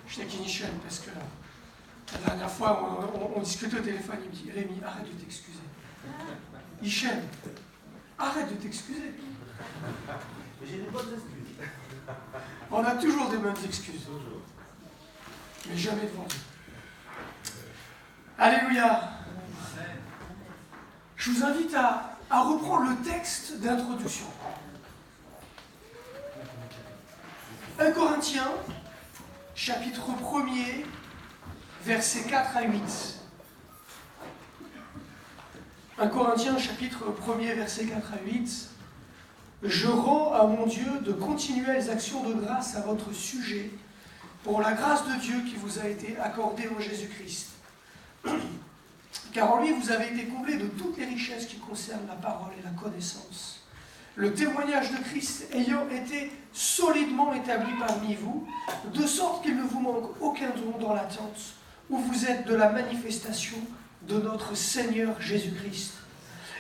Je taquine Hichem parce que la dernière fois, on discutait au téléphone, il me dit « Rémi, arrête de t'excuser. » Hichem, arrête de t'excuser. Mais j'ai des bonnes excuses. On a toujours des bonnes excuses. Mais jamais devant Dieu. Alléluia. Je vous invite à reprendre le texte d'introduction. 1 Corinthiens, chapitre 1er, versets 4 à 8. 1 Corinthiens, chapitre 1er, versets 4 à 8. Je rends à mon Dieu de continuelles actions de grâce à votre sujet, pour la grâce de Dieu qui vous a été accordée en Jésus-Christ. Car en lui, vous avez été comblés de toutes les richesses qui concernent la parole et la connaissance. Le témoignage de Christ ayant été solidement établi parmi vous, de sorte qu'il ne vous manque aucun don dans l'attente, où vous êtes de la manifestation de notre Seigneur Jésus-Christ.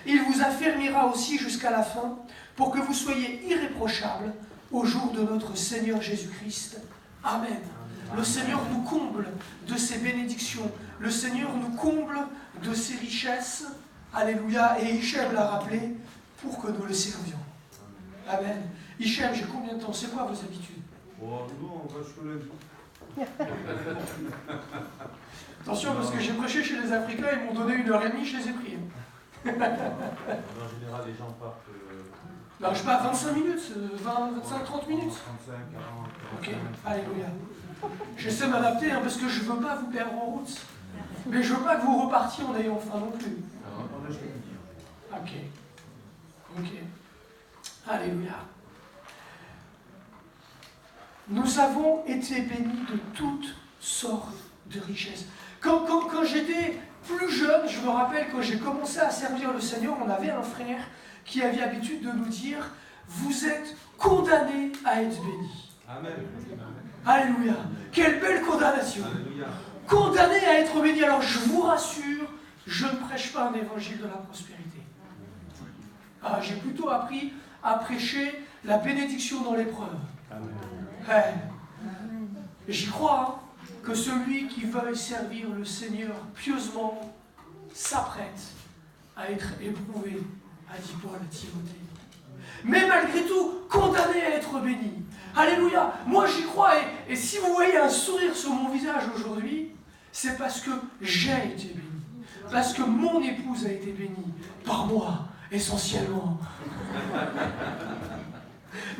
Il vous affermira aussi jusqu'à la fin, pour que vous soyez irréprochables au jour de notre Seigneur Jésus-Christ. Amen. Le Seigneur nous comble de ses bénédictions. Le Seigneur nous comble de ses richesses. Alléluia. Et Hichem l'a rappelé pour que nous le servions. Amen. Hichem, j'ai combien de temps? C'est quoi vos habitudes? Oh, nous, on va se Attention, parce que j'ai prêché chez les Africains, ils m'ont donné 1h30, je les ai pris. En général, les gens partent. Non, je pars 25 minutes, 20, 25, 30 minutes. 35, 40. Ok, alléluia. J'essaie de m'adapter parce que je ne veux pas vous perdre en route. Mais je ne veux pas que vous repartiez en ayant faim non plus. Ok. Ok. Alléluia. Nous avons été bénis de toutes sortes de richesses. Quand j'étais plus jeune, je me rappelle quand j'ai commencé à servir le Seigneur, on avait un frère qui avait l'habitude de nous dire « Vous êtes condamnés à être bénis ». Amen. Alléluia. Quelle belle condamnation. Alléluia. Condamnés à être bénis. Alors je vous rassure, je ne prêche pas un évangile de la prospérité. Ah, j'ai plutôt appris à prêcher la bénédiction dans l'épreuve. Ouais. J'y crois que celui qui veuille servir le Seigneur pieusement s'apprête à être éprouvé, a dit Paul à Timothée. Mais malgré tout, condamné à être béni. Alléluia. Moi j'y crois et si vous voyez un sourire sur mon visage aujourd'hui, c'est parce que j'ai été béni. Parce que mon épouse a été bénie par moi, essentiellement.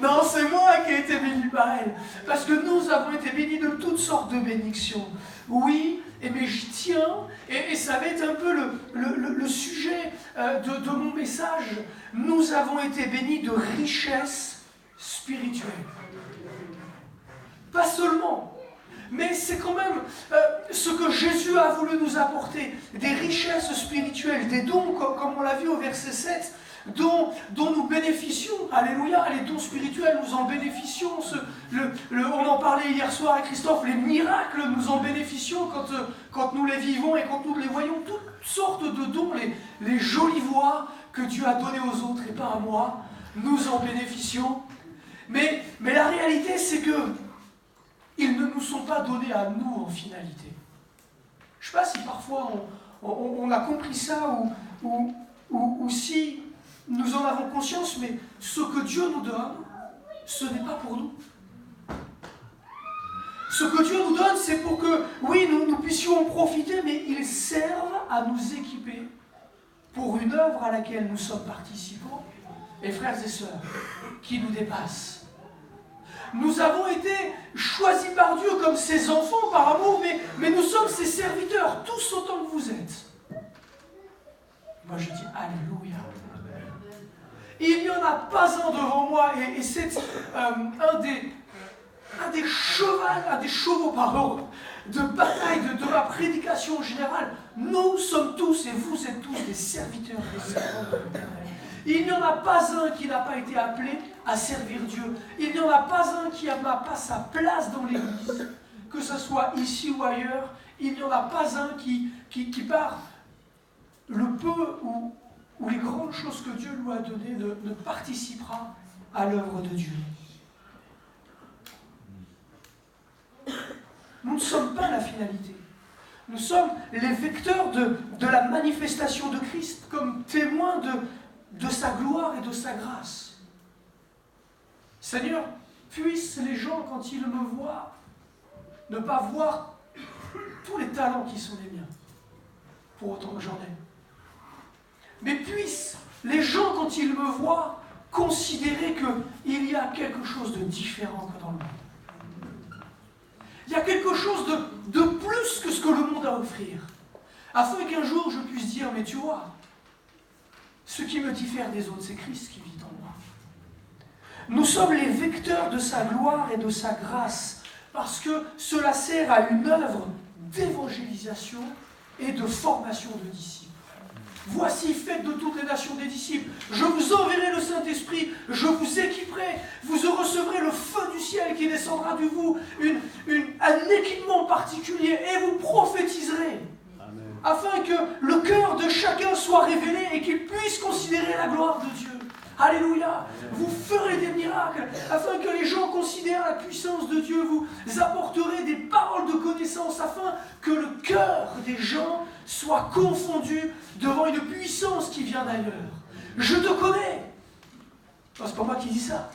Non, c'est moi qui ai été béni par elle. Parce que nous avons été bénis de toutes sortes de bénédictions. Oui, mais j'y tiens, et ça va être un peu le sujet de mon message. Nous avons été bénis de richesses spirituelles. Pas seulement, mais c'est quand même ce que Jésus a voulu nous apporter. Des richesses spirituelles, des dons, comme on l'a vu au verset 7, dont nous bénéficions. Alléluia, les dons spirituels, nous en bénéficions. On en parlait hier soir avec Christophe, les miracles, nous en bénéficions quand nous les vivons et quand nous les voyons. Toutes sortes de dons, les jolies voix que Dieu a données aux autres et pas à moi, nous en bénéficions. Mais la réalité, c'est que ils ne nous sont pas donnés à nous en finalité. Je ne sais pas si parfois on a compris ça ou si nous en avons conscience, mais ce que Dieu nous donne, ce n'est pas pour nous. Ce que Dieu nous donne, c'est pour que, oui, nous puissions en profiter, mais ils servent à nous équiper pour une œuvre à laquelle nous sommes participants, et frères et sœurs, qui nous dépassent. Nous avons été choisis par Dieu comme ses enfants par amour, mais nous sommes ses serviteurs, tous autant que vous êtes. Moi je dis Alléluia. Il n'y en a pas un devant moi, et c'est un des chevaux de bataille de ma prédication générale. Nous sommes tous, et vous êtes tous, des serviteurs des servants de l'Éternel. Il n'y en a pas un qui n'a pas été appelé à servir Dieu. Il n'y en a pas un qui n'a pas sa place dans l'Église, que ce soit ici ou ailleurs. Il n'y en a pas un qui par le peu ou les grandes choses que Dieu lui a données ne participera à l'œuvre de Dieu. Nous ne finalité. Nous sommes les vecteurs de la manifestation de Christ, comme témoins de sa gloire et de sa grâce. Seigneur, puissent les gens, quand ils me voient, ne pas voir tous les talents qui sont les miens, pour autant que j'en ai. Mais puissent les gens, quand ils me voient, considérer qu'il y a quelque chose de différent que dans le monde. Il y a quelque chose de plus que ce que le monde a à offrir. Afin qu'un jour je puisse dire, mais tu vois, ce qui me diffère des autres, c'est Christ qui vit en moi. Nous sommes les vecteurs de sa gloire et de sa grâce, parce que cela sert à une œuvre d'évangélisation et de formation de disciples. Voici, faites de toutes les nations des disciples. Je vous enverrai le Saint-Esprit, je vous équiperai, vous recevrez le feu du ciel qui descendra de vous, un équipement particulier, et vous prophétiserez. Amen. Afin que le cœur de chacun soit révélé et qu'il puisse considérer la gloire de Dieu. Alléluia. Vous ferez des miracles, afin que les gens considèrent la puissance de Dieu. Vous apporterez des paroles de connaissance, afin que le cœur des gens soit confondu devant une puissance qui vient d'ailleurs. Je te connais. Non, c'est pas moi qui dis ça.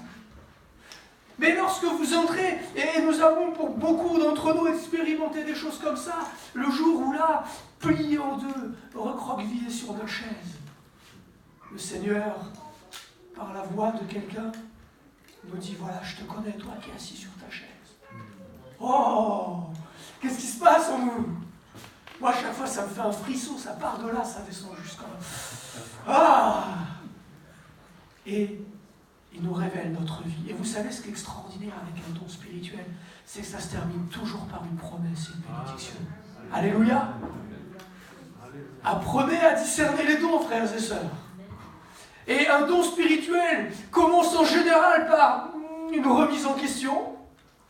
Mais lorsque vous entrez, et nous avons pour beaucoup d'entre nous expérimenté des choses comme ça, le jour où là, plié en deux, recroquevillé sur deux chaises, le Seigneur, par la voix de quelqu'un, nous dit, voilà, je te connais, toi qui es assis sur ta chaise. Oh, qu'est-ce qui se passe en nous? Moi, à chaque fois, ça me fait un frisson, ça part de là, ça descend jusqu'à là. Ah! Et il nous révèle notre vie. Et vous savez ce qui est extraordinaire avec un don spirituel, c'est que ça se termine toujours par une promesse et une bénédiction. Alléluia! Apprenez à discerner les dons, frères et sœurs. Et un don spirituel commence en général par une remise en question,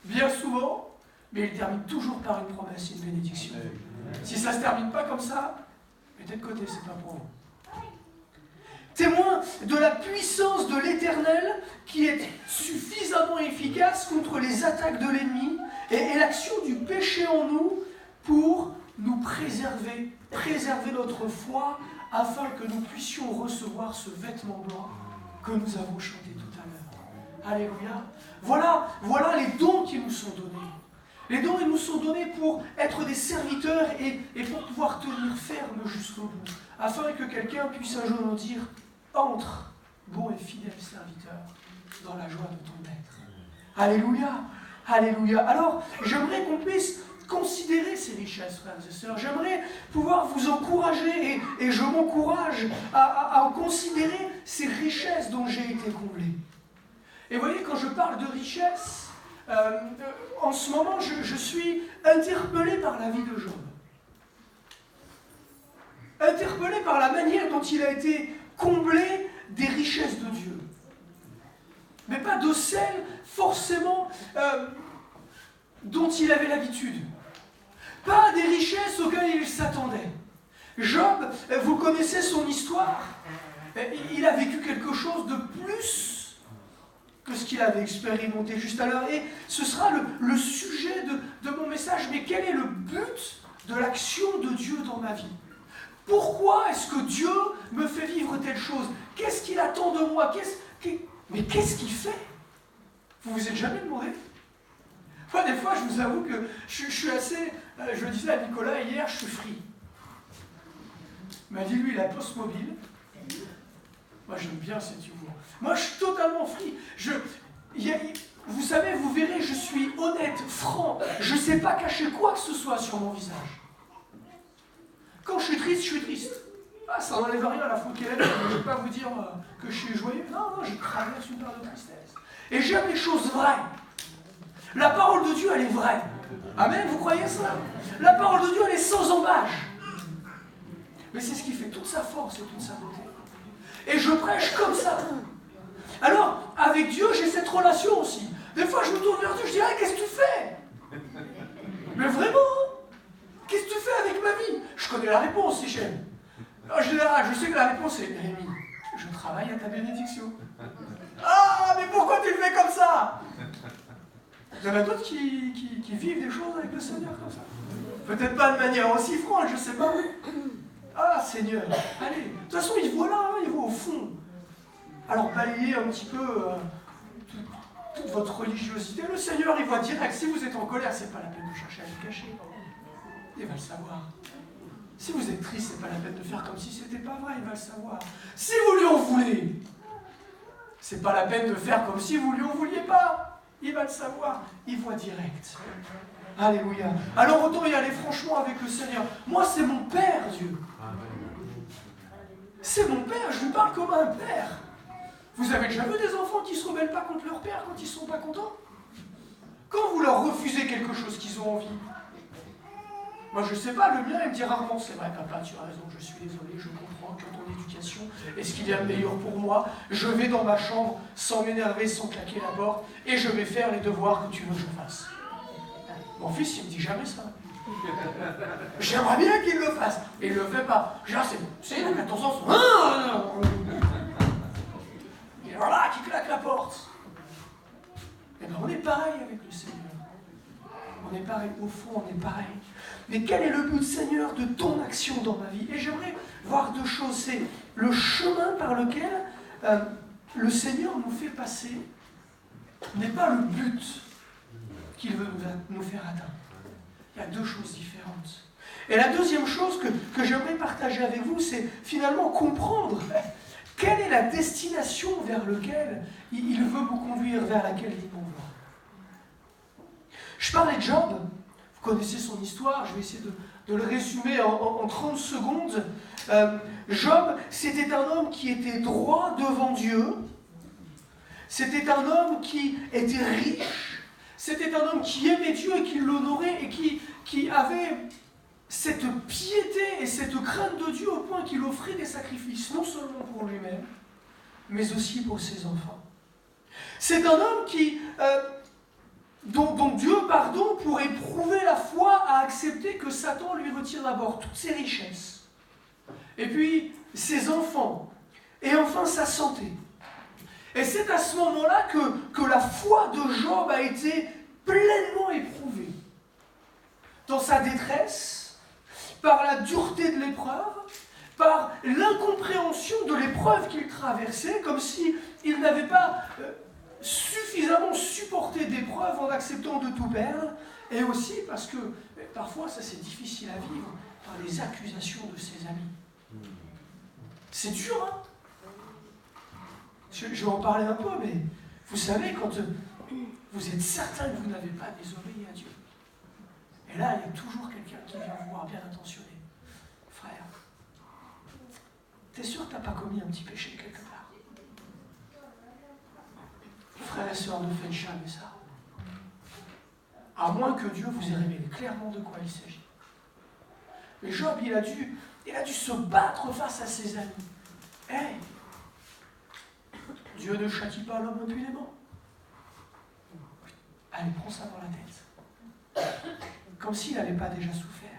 bien souvent, mais il termine toujours par une promesse et une bénédiction. Si ça ne se termine pas comme ça, mettez de côté, c'est pas pour vous. Témoin de la puissance de l'Éternel qui est suffisamment efficace contre les attaques de l'ennemi et l'action du péché en nous pour nous préserver notre foi afin que nous puissions recevoir ce vêtement blanc que nous avons chanté tout à l'heure. Alléluia. Voilà les dons qui nous sont donnés. Les dons, ils nous sont donnés pour être des serviteurs et pour pouvoir tenir ferme jusqu'au bout, afin que quelqu'un puisse un jour nous dire « Entre, bon et fidèle serviteur, dans la joie de ton maître. » Alléluia. Alléluia. Alors, j'aimerais qu'on puisse considérer ces richesses, frères et sœurs. J'aimerais pouvoir vous encourager, et je m'encourage à considérer ces richesses dont j'ai été comblé. Et vous voyez, quand je parle de richesses, en ce moment, je suis interpellé par la vie de Job. Interpellé par la manière dont il a été comblé des richesses de Dieu. Mais pas de celles, forcément, dont il avait l'habitude. Pas des richesses auxquelles il s'attendait. Job, vous connaissez son histoire. Il a vécu quelque chose de plus que ce qu'il avait expérimenté juste à l'heure. Et ce sera le sujet de mon message. Mais quel est le but de l'action de Dieu dans ma vie? Pourquoi est-ce que Dieu me fait vivre telle chose? Qu'est-ce qu'il attend de moi? Mais qu'est-ce qu'il fait? Vous vous êtes jamais demandé? Moi, des fois, je vous avoue que je suis assez... je disais à Nicolas hier, je suis free. Il m'a dit, lui, il a poste mobile. Moi, j'aime bien cet humour. Moi, je suis totalement free. Vous savez, vous verrez, je suis honnête, franc. Je ne sais pas cacher quoi que ce soit sur mon visage. Quand je suis triste, je suis triste. Ah, ça n'enlève rien à la faute qu'elle est. Je ne vais pas vous dire que je suis joyeux. Non, je traverse une période de tristesse. Et j'aime les choses vraies. La parole de Dieu, elle est vraie. Amen, vous croyez ça? La parole de Dieu, elle est sans embâche. Mais c'est ce qui fait toute sa force et toute sa beauté. Et je prêche comme ça. Alors, avec Dieu, j'ai cette relation aussi. Des fois, je me tourne vers Dieu, je dis, qu'est-ce que tu fais? Mais vraiment, qu'est-ce que tu fais avec ma vie? Je connais la réponse, si j'aime. En général, je sais que la réponse est, Rémi, je travaille à ta bénédiction. Ah, mais pourquoi tu le fais comme ça? Il y en a d'autres qui vivent des choses avec le Seigneur comme ça. Peut-être pas de manière aussi franche, je sais pas. Ah Seigneur, allez. De toute façon, il voit là, hein, il voit au fond. Alors balayez un petit peu toute votre religiosité. Le Seigneur, il voit direct. Si vous êtes en colère, c'est pas la peine de chercher à le cacher. Il va le savoir. Si vous êtes triste, c'est pas la peine de faire comme si c'était pas vrai, il va le savoir. Si vous lui en voulez, c'est pas la peine de faire comme si vous lui en vouliez pas. Il va le savoir. Il voit direct. Alléluia. Alors autant y aller franchement avec le Seigneur. Moi, c'est mon Père, Dieu. C'est mon Père, je lui parle comme un Père. Vous avez déjà vu des enfants qui ne se rebellent pas contre leur Père quand ils ne sont pas contents? Quand vous leur refusez quelque chose qu'ils ont envie. Moi, je ne sais pas, le mien, il me dit rarement, c'est vrai, papa, tu as raison, je suis désolé, je comprends que ton éducation est ce qu'il y a de meilleur pour moi. Je vais dans ma chambre sans m'énerver, sans claquer la porte, et je vais faire les devoirs que tu veux que je fasse. Mon fils, il me dit jamais ça. J'aimerais bien qu'il le fasse, et il ne le fait pas. Je dis, ah, c'est bon, c'est il a 14 ans, et voilà, qui claque la porte. Et bien, on est pareil avec le Seigneur. On est pareil, au fond, on est pareil. Mais quel est le but, Seigneur, de ton action dans ma vie? Et j'aimerais voir deux choses. C'est le chemin par lequel le Seigneur nous fait passer n'est pas le but qu'il veut nous faire atteindre. Il y a deux choses différentes. Et la deuxième chose que j'aimerais partager avec vous, c'est finalement comprendre quelle est la destination vers laquelle il veut vous conduire, vers laquelle il m'envoie. Je parlais de Job, vous connaissez son histoire, je vais essayer de le résumer en 30 secondes. Job, c'était un homme qui était droit devant Dieu, c'était un homme qui était riche, c'était un homme qui aimait Dieu et qui l'honorait et qui avait cette piété et cette crainte de Dieu au point qu'il offrait des sacrifices, non seulement pour lui-même, mais aussi pour ses enfants. C'est un homme dont Dieu, pour éprouver la foi, a accepté que Satan lui retire d'abord toutes ses richesses, et puis ses enfants, et enfin sa santé. Et c'est à ce moment-là que la foi de Job a été pleinement éprouvée. Dans sa détresse, par la dureté de l'épreuve, par l'incompréhension de l'épreuve qu'il traversait, comme s'il n'avait pas suffisamment supporté d'épreuves en acceptant de tout perdre, et aussi parce que parfois ça c'est difficile à vivre par les accusations de ses amis. C'est dur, hein? Je vais en parler un peu, mais vous savez, quand vous êtes certain que vous n'avez pas désobéi à Dieu, et là, il y a toujours quelqu'un qui vient vous voir bien intentionné. Frère, t'es sûr que t'as pas commis un petit péché quelque part? Frères et sœurs, ne faites jamais ça. À moins que Dieu vous ait révélé clairement de quoi il s'agit. Mais Job, il a dû se battre face à ses amis. Hey, Dieu ne châtie pas l'homme impunément. Allez, prends ça dans la tête. Comme s'il n'avait pas déjà souffert.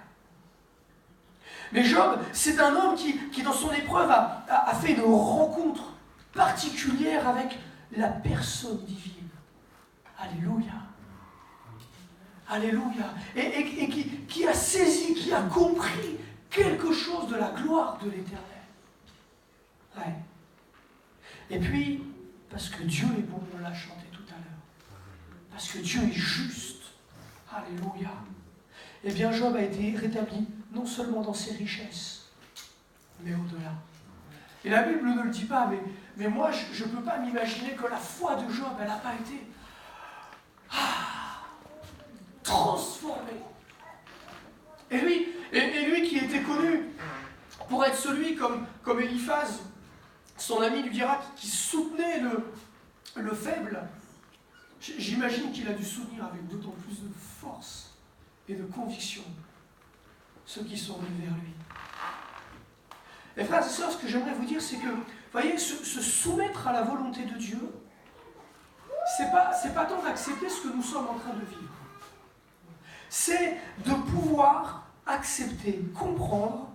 Mais Job, c'est un homme qui dans son épreuve, a fait une rencontre particulière avec la personne divine. Alléluia. Alléluia. Et qui a saisi, qui a compris quelque chose de la gloire de l'Éternel. Ouais. Et puis, parce que Dieu est bon, on l'a chanté tout à l'heure. Parce que Dieu est juste. Alléluia. Eh bien, Job a été rétabli, non seulement dans ses richesses, mais au-delà. Et la Bible ne le dit pas, mais moi, je ne peux pas m'imaginer que la foi de Job, elle n'a pas été transformée. Et lui qui était connu pour être celui, comme Eliphaz, son ami lui dira, qui soutenait le faible, j'imagine qu'il a dû soutenir avec d'autant plus de force et de conviction ceux qui sont venus vers lui. Et frères et sœurs, ce que j'aimerais vous dire, c'est que, voyez, se soumettre à la volonté de Dieu, c'est pas tant d'accepter ce que nous sommes en train de vivre. C'est de pouvoir accepter, comprendre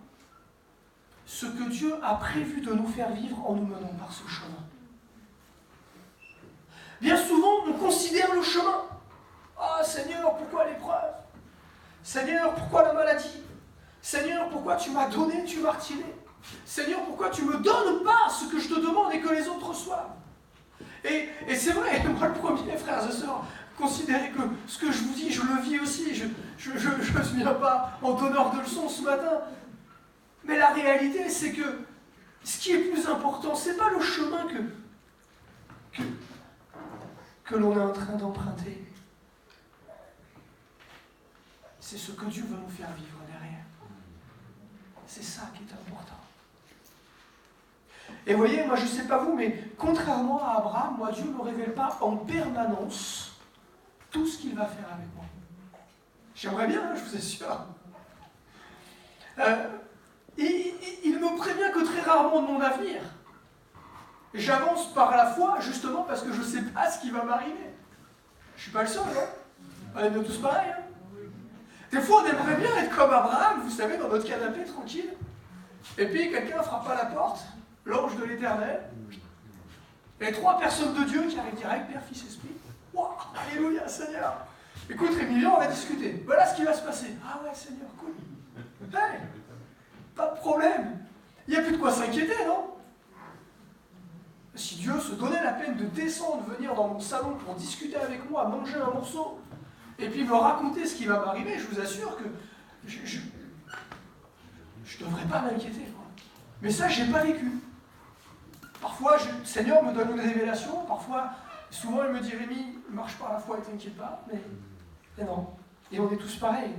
ce que Dieu a prévu de nous faire vivre en nous menant par ce chemin. Bien souvent, on considère le chemin. Ah Seigneur, pourquoi l'épreuve? Seigneur, pourquoi la maladie? Seigneur, pourquoi tu m'as donné, tu m'as retiré? Seigneur, pourquoi tu ne me donnes pas ce que je te demande et que les autres reçoivent? Et c'est vrai, moi le premier, frères et sœurs, considérez que ce que je vous dis, je le vis aussi. Je ne viens pas en donneur de leçons ce matin. Mais la réalité, c'est que ce qui est plus important, ce n'est pas le chemin que l'on est en train d'emprunter. C'est ce que Dieu veut nous faire vivre derrière. C'est ça qui est important. Et vous voyez, moi je ne sais pas vous, mais contrairement à Abraham, moi Dieu ne me révèle pas en permanence tout ce qu'il va faire avec moi. J'aimerais bien, je vous assure. Il me prévient que très rarement de mon avenir. J'avance par la foi, justement parce que je ne sais pas ce qui va m'arriver. Je ne suis pas le seul, non? On est tous pareils. Hein? Des fois, on aimerait bien être comme Abraham, vous savez, dans notre canapé, tranquille. Et puis, quelqu'un frappe à la porte, l'ange de l'Éternel, et 3 personnes de Dieu qui arrivent direct, Père, Fils, Esprit. Waouh, alléluia, Seigneur. Écoute, Rémi, on va discuter. Voilà ce qui va se passer. Ah ouais, Seigneur, cool. Hey, pas de problème. Il n'y a plus de quoi s'inquiéter, non? Si Dieu se donnait la peine de descendre, venir dans mon salon pour discuter avec moi, manger un morceau, et puis me raconter ce qui va m'arriver, je vous assure que je ne devrais pas m'inquiéter. Mais ça, je n'ai pas vécu. Parfois, le Seigneur me donne une révélation, parfois, souvent il me dit, Rémi, marche par la foi et t'inquiète pas, mais non. Et on est tous pareils.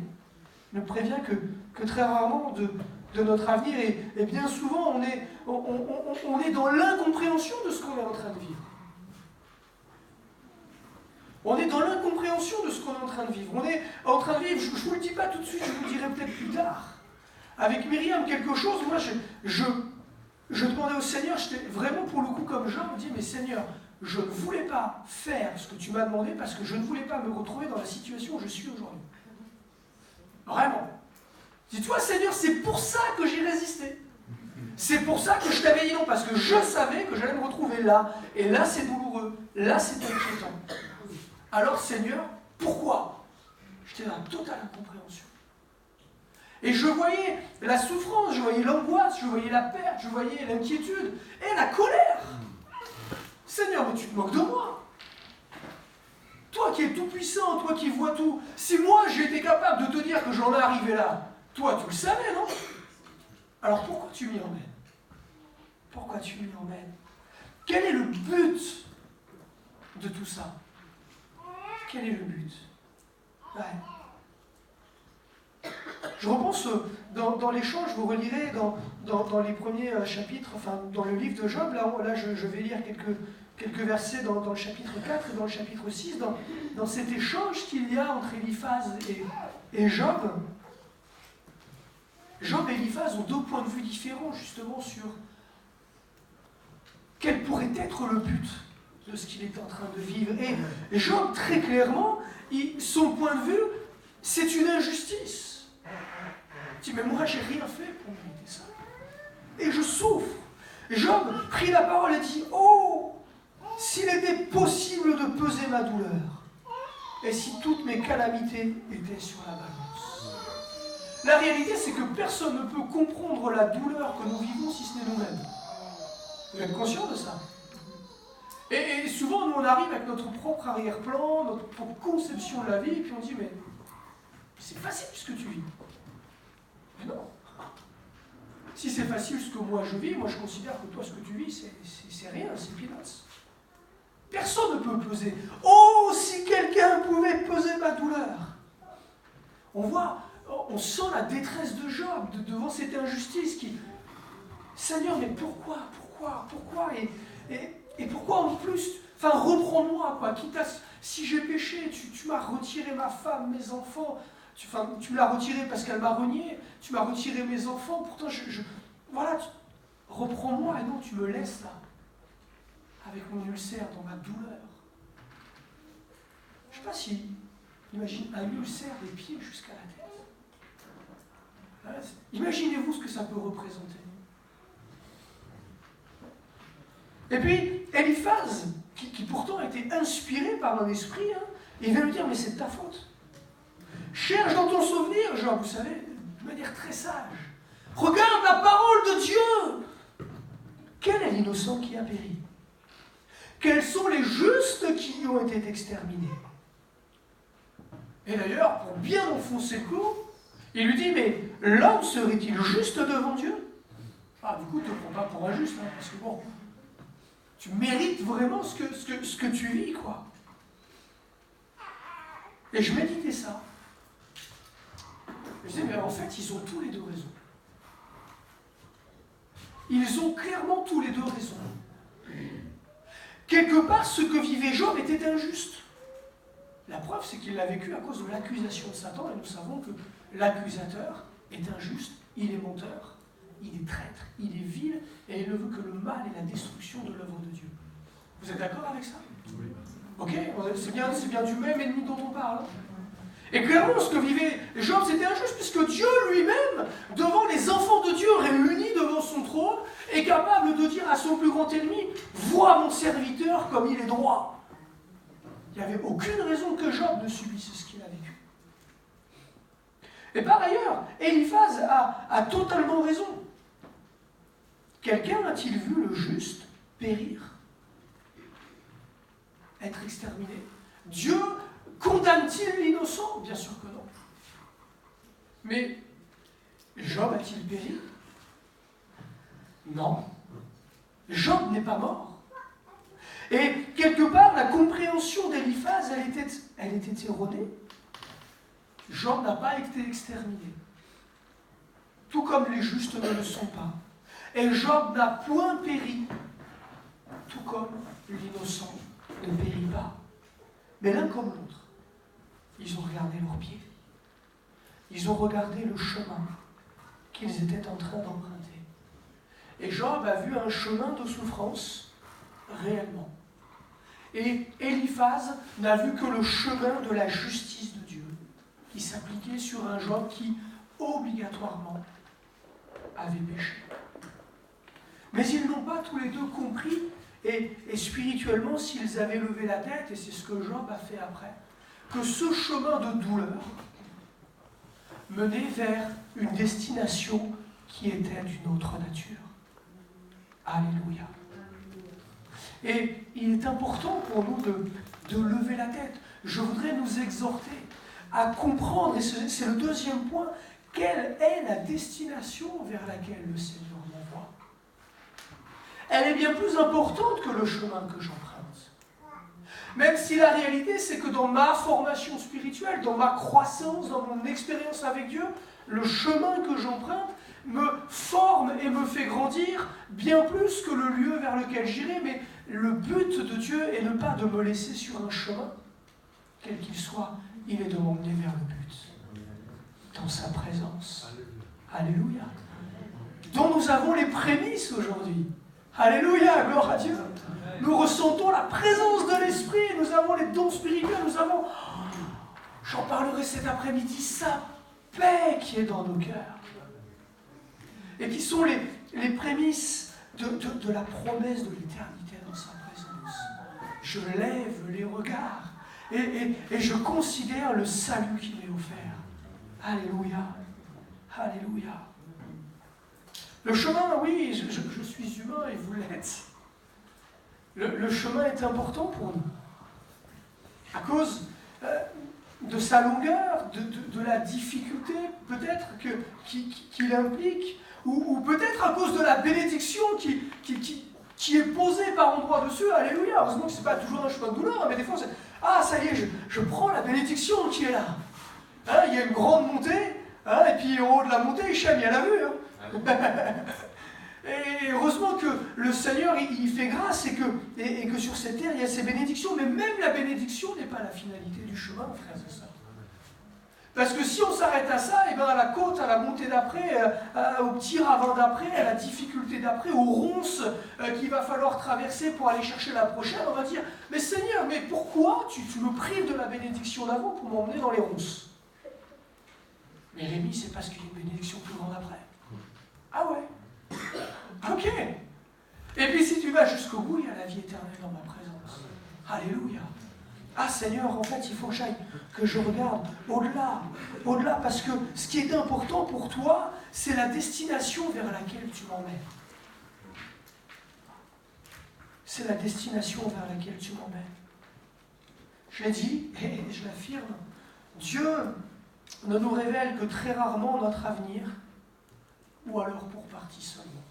Il nous prévient que très rarement de notre avenir, et bien souvent, on est dans l'incompréhension de ce qu'on est en train de vivre. On est dans l'incompréhension de ce qu'on est en train de vivre. On est en train de vivre, je ne vous le dis pas tout de suite, je vous le dirai peut-être plus tard. Avec Myriam, quelque chose, moi, je demandais au Seigneur, j'étais vraiment pour le coup comme Jean, je me dis, mais Seigneur, je ne voulais pas faire ce que tu m'as demandé parce que je ne voulais pas me retrouver dans la situation où je suis aujourd'hui. Vraiment. Dis-toi, Seigneur, c'est pour ça que j'ai résisté. C'est pour ça que je t'avais dit non, parce que je savais que j'allais me retrouver là. Et là, c'est douloureux. Là, c'est inquiétant. Alors, Seigneur, pourquoi? J'étais dans la totale incompréhension. Et je voyais la souffrance, je voyais l'angoisse, je voyais la perte, je voyais l'inquiétude et la colère. Seigneur, mais tu te moques de moi. Toi qui es tout puissant, toi qui vois tout. Si moi j'ai été capable de te dire que j'en ai arrivé là, toi tu le savais, non? Alors pourquoi tu m'y emmènes? Pourquoi tu m'y emmènes? Quel est le but de tout ça? Quel est le but? Ouais. Je repense dans l'échange, vous relirez dans les premiers chapitres, enfin dans le livre de Job, là je vais lire quelques versets dans le chapitre 4 et dans le chapitre 6, dans cet échange qu'il y a entre Éliphaz et Job. Job et Éliphaz ont 2 points de vue différents justement sur quel pourrait être le but de ce qu'il est en train de vivre. Et Job, très clairement, son point de vue, c'est une injustice. Il dit, mais moi, j'ai rien fait pour mériter ça. Et je souffre. Job prit la parole et dit, oh, s'il était possible de peser ma douleur, et si toutes mes calamités étaient sur la balance. La réalité, c'est que personne ne peut comprendre la douleur que nous vivons si ce n'est nous-mêmes. Vous êtes conscient de ça? Et souvent, nous, on arrive avec notre propre arrière-plan, notre propre conception de la vie, et puis on dit, mais c'est facile ce que tu vis. Mais non. Si c'est facile ce que moi je vis, moi je considère que toi ce que tu vis, c'est rien, c'est peanuts. Personne ne peut peser. Oh, si quelqu'un pouvait peser ma douleur. On sent la détresse de Job devant cette injustice qui... Seigneur, mais pourquoi et pourquoi en plus, enfin reprends-moi, quoi, quitte à, si j'ai péché, tu m'as retiré ma femme, mes enfants, tu me l'as retiré parce qu'elle m'a renié, tu m'as retiré mes enfants, pourtant voilà, reprends-moi, et non, tu me laisses là, avec mon ulcère, dans ma douleur. Je ne sais pas si, imagine un ulcère des pieds jusqu'à la tête. Voilà, imaginez-vous ce que ça peut représenter. Et puis, Éliphaz, qui pourtant était inspiré par un esprit, Il vient lui dire, mais c'est de ta faute. Cherche dans ton souvenir, Job, vous savez, de manière très sage. Regarde la parole de Dieu. Quel est l'innocent qui a péri? Quels sont les justes qui ont été exterminés? Et d'ailleurs, pour bien enfoncer le clou, il lui dit, mais l'homme serait-il juste devant Dieu? Ah, du coup, ne te prends pas pour injuste, hein, parce que bon, tu mérites vraiment ce que tu vis, quoi. Et je méditais ça. Je disais, mais en fait, ils ont tous les deux raison. Ils ont clairement tous les deux raison. Quelque part, ce que vivait Job était injuste. La preuve, c'est qu'il l'a vécu à cause de l'accusation de Satan, et nous savons que l'accusateur est injuste, il est menteur, il est traître, il est vil, et il ne veut que le mal et la destruction de l'œuvre de Dieu. Vous êtes d'accord avec ça? Oui. Ok, c'est bien du même ennemi dont on parle. Et clairement, ce que vivait Job, c'était injuste, puisque Dieu lui-même, devant les enfants de Dieu réunis devant son trône, est capable de dire à son plus grand ennemi, « Vois mon serviteur comme il est droit ». Il n'y avait aucune raison que Job ne subisse ce qu'il a vécu. Et par ailleurs, Eliphaz a totalement raison. Quelqu'un a-t-il vu le juste périr? Être exterminé? Dieu condamne-t-il l'innocent? Bien sûr que non. Mais Job a-t-il péri? Non. Job n'est pas mort. Et quelque part, la compréhension d'Eliphaz, elle était erronée. Job n'a pas été exterminé. Tout comme les justes ne le sont pas. Et Job n'a point péri. Tout comme l'innocent ne périt pas. Mais l'un comme l'autre, ils ont regardé leurs pieds. Ils ont regardé le chemin qu'ils étaient en train d'emprunter. Et Job a vu un chemin de souffrance réellement. Et Eliphaz n'a vu que le chemin de la justice de Dieu, qui s'appliquait sur un Job qui, obligatoirement, avait péché. Mais ils n'ont pas tous les deux compris, et spirituellement, s'ils avaient levé la tête, et c'est ce que Job a fait après, que ce chemin de douleur menait vers une destination qui était d'une autre nature. Alléluia. Et il est important pour nous de lever la tête. Je voudrais nous exhorter à comprendre, et c'est le deuxième point, quelle est la destination vers laquelle le Seigneur m'envoie. Elle est bien plus importante que le chemin que j'emprunte. Même si la réalité, c'est que dans ma formation spirituelle, dans ma croissance, dans mon expérience avec Dieu, le chemin que j'emprunte me forme et me fait grandir bien plus que le lieu vers lequel j'irai, mais le but de Dieu est ne pas de me laisser sur un chemin, quel qu'il soit, il est de m'emmener vers le but, dans sa présence. Alléluia. Dont nous avons les prémices aujourd'hui. Alléluia, gloire à Dieu. Nous ressentons la présence de l'Esprit, nous avons les dons spirituels, nous avons, j'en parlerai cet après-midi, sa paix qui est dans nos cœurs. Et qui sont les prémices de la promesse de l'éternité dans sa présence. Je lève les regards et je considère le salut qui m'est offert. Alléluia. Alléluia. Le chemin, oui, je suis humain et vous l'êtes. Le chemin est important pour nous. À cause de sa longueur, de la difficulté peut-être qu'il implique, ou peut-être à cause de la bénédiction qui est posée par endroits dessus. Alléluia. Heureusement que ce n'est pas toujours un chemin de douleur, mais des fois c'est « Ah, ça y est, je prends la bénédiction qui est là. Hein, il y a une grande montée, hein, et puis au haut de la montée, Hichem, il y a la vue. Hein. Et heureusement que le Seigneur, il fait grâce et que sur cette terre, il y a ses bénédictions. Mais même la bénédiction n'est pas la finalité du chemin, frères et sœurs. Parce que si on s'arrête à ça, et bien à la côte, à la montée d'après, au petit ravin d'après, à la difficulté d'après, aux ronces qu'il va falloir traverser pour aller chercher la prochaine, on va dire « Mais Seigneur, mais pourquoi tu me prives de la bénédiction d'avant pour m'emmener dans les ronces ?» Mais Rémi, c'est parce qu'il y a une bénédiction plus grande après. Ah ouais. Ok. Et puis si tu vas jusqu'au bout, il y a la vie éternelle dans ma présence. Alléluia. Ah Seigneur, en fait, il faut que je regarde au-delà, parce que ce qui est important pour toi, c'est la destination vers laquelle tu m'emmènes. C'est la destination vers laquelle tu m'emmènes. Je l'ai dit et je l'affirme, Dieu ne nous révèle que très rarement notre avenir, ou alors pour partie seulement.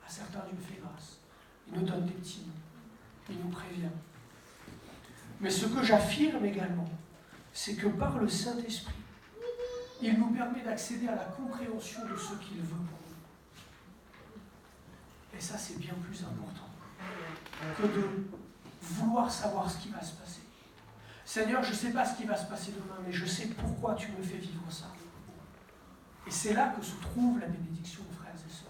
À certains, Dieu fait grâce. Il nous donne des petits mots. Il nous prévient. Mais ce que j'affirme également, c'est que par le Saint-Esprit, il nous permet d'accéder à la compréhension de ce qu'il veut pour nous. Et ça, c'est bien plus important que de vouloir savoir ce qui va se passer. Seigneur, je ne sais pas ce qui va se passer demain, mais je sais pourquoi tu me fais vivre ça. Et c'est là que se trouve la bénédiction, frères et sœurs.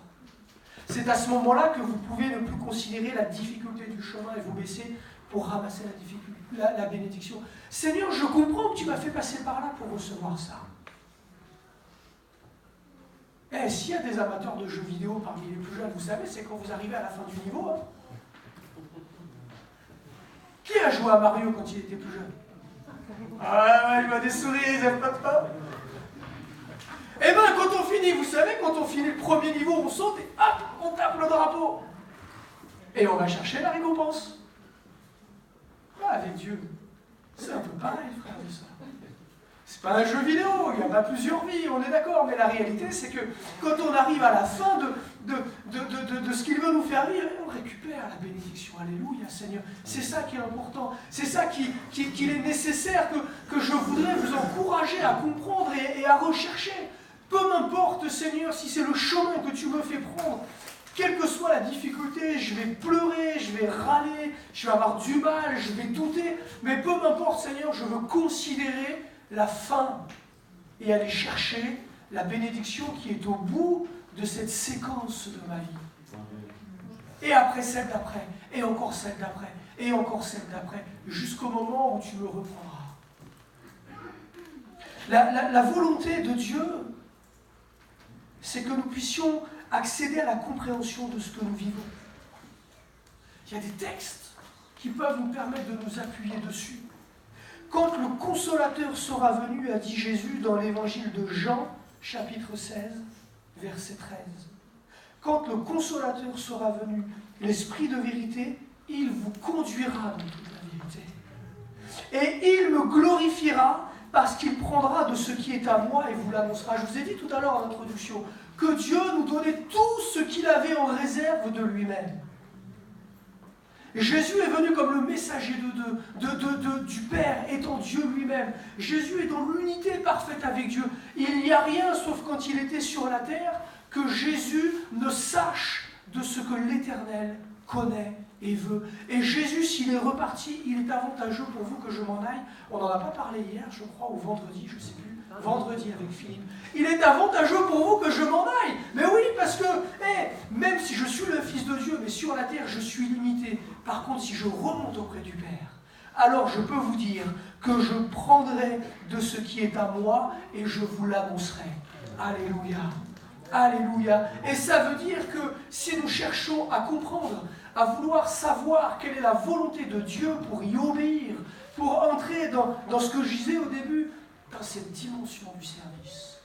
C'est à ce moment-là que vous pouvez ne plus considérer la difficulté du chemin et vous baisser pour ramasser la bénédiction. Seigneur, je comprends que tu m'as fait passer par là pour recevoir ça. Eh, s'il y a des amateurs de jeux vidéo parmi les plus jeunes, vous savez, c'est quand vous arrivez à la fin du niveau. Hein. Qui a joué à Mario quand il était plus jeune? Ah, il voit des souris, ils n'aiment pas. Eh bien, quand on finit, vous savez, quand on finit le premier niveau, on saute et hop, on tape le drapeau. Et on va chercher la récompense. Ah, avec Dieu, c'est un peu pareil, frère et sœurs. C'est pas un jeu vidéo, il n'y a pas plusieurs vies, on est d'accord, mais la réalité, c'est que quand on arrive à la fin de ce qu'il veut nous faire vivre, on récupère la bénédiction. Alléluia, Seigneur. C'est ça qui est important. C'est ça qu'il est nécessaire que je voudrais vous encourager à comprendre et à rechercher. Peu m'importe, Seigneur, si c'est le chemin que tu me fais prendre. Quelle que soit la difficulté, je vais pleurer, je vais râler, je vais avoir du mal, je vais douter. Mais peu m'importe, Seigneur, je veux considérer la fin et aller chercher la bénédiction qui est au bout de cette séquence de ma vie. Et après celle d'après, et encore celle d'après, et encore celle d'après, jusqu'au moment où tu me reprendras. La volonté de Dieu, c'est que nous puissions accéder à la compréhension de ce que nous vivons. Il y a des textes qui peuvent nous permettre de nous appuyer dessus. Quand le Consolateur sera venu, a dit Jésus dans l'évangile de Jean, chapitre 16, verset 13. Quand le Consolateur sera venu, l'Esprit de vérité, il vous conduira dans toute la vérité. Et il me glorifiera parce qu'il prendra de ce qui est à moi et vous l'annoncera. Je vous ai dit tout à l'heure en introduction que Dieu nous donnait tout ce qu'il avait en réserve de lui-même. Jésus est venu comme le messager du Père, étant Dieu lui-même. Jésus est dans l'unité parfaite avec Dieu. Il n'y a rien, sauf quand il était sur la terre, que Jésus ne sache de ce que l'Éternel connaît et veut. Et Jésus, s'il est reparti, il est avantageux pour vous que je m'en aille. On n'en a pas parlé hier, je crois, ou vendredi, je ne sais plus. Vendredi avec Philippe. Il est avantageux pour vous que je m'en aille. Mais oui, parce que même si je suis le Fils de Dieu, mais sur la terre, je suis limité. Par contre, si je remonte auprès du Père, alors je peux vous dire que je prendrai de ce qui est à moi et je vous l'annoncerai. Alléluia. Alléluia. Et ça veut dire que si nous cherchons à comprendre, à vouloir savoir quelle est la volonté de Dieu pour y obéir, pour entrer dans ce que je disais au début, dans cette dimension du service,